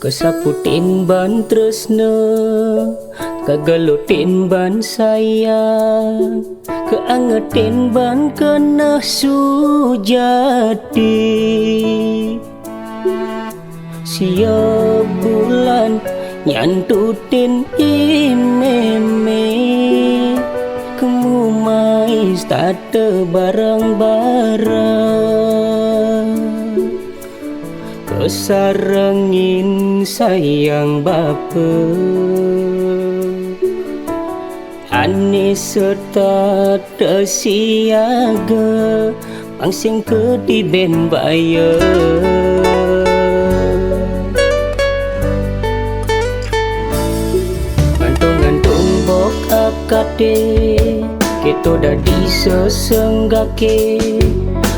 Kesaputin ban tresna, kagalutin ban sayang, keangetin ban kena sujati. Siap bulan nyantutin imeme, kemumais tata barang-barang. Kesarengin sayang bapa, ane serta tersiaga, pangsing ke di ben baya. Gantung-gantung bok akade, keto dadi sesenggake,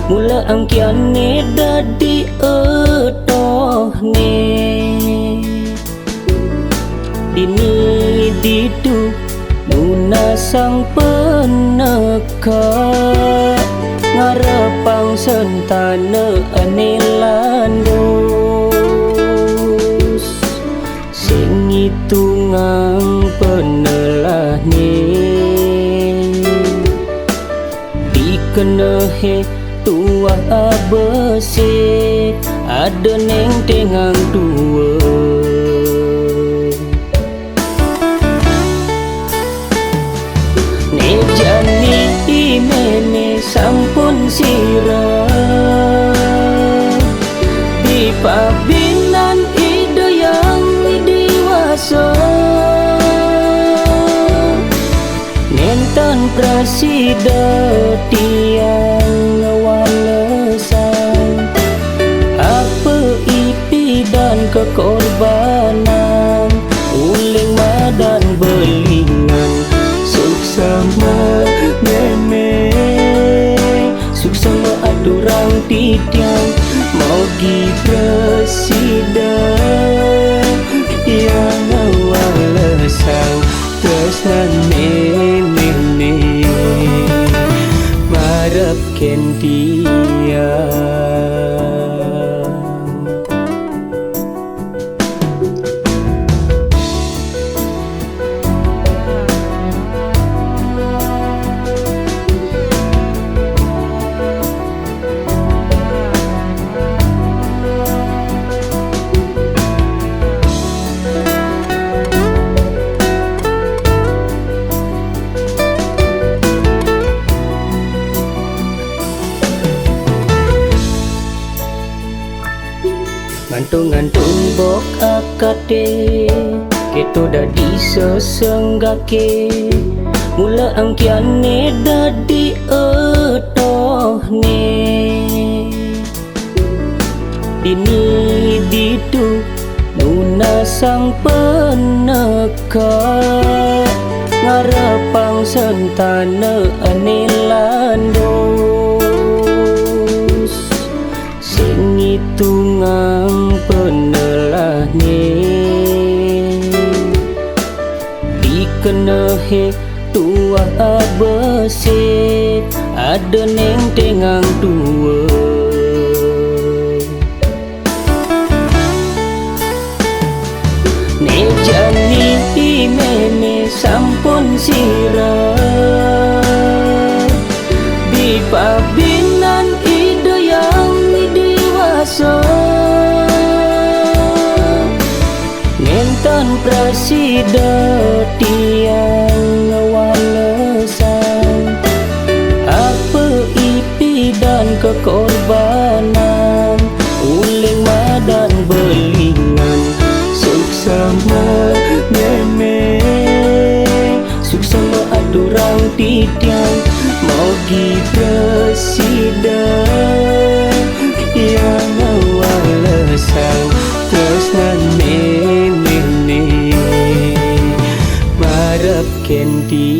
mula angkiane dadi etohne. Dini didu nuna sang peneka, ngarepang sentana anelandos. Sing hitungang penelah ni dikenehe tua besi, ada neng tengang tua. Ne jani imene sampun sirah, di pabinan ide yang dewasa. Nentan prasida tiang ngawalesan, apa ipi dan kekorbanan, uling madan belingan, suksama meme, suksama adurang titiang, mau gi presiden yang ngawalesan, tresnan meme marap kendia. Gantung-gantung bok akade, keto dadi sesenggake, mula angkiane dadi etohne. Dini didu nuna sang peneka, ngarepang sentana anelandos. Sing hitungang penelah ni dikenehe tua besi, ada neng tengang tua. Ne jani imene sampun sirah, di pabinan ide yang dewasa. Nentan prasida tiang ngawalesan, apa ipi dan kekorbanan, uling madan belingan, suksama meme, suksama adurang titiang, mau gi presiden yang ngawalesan, tresnan meme marap kenti.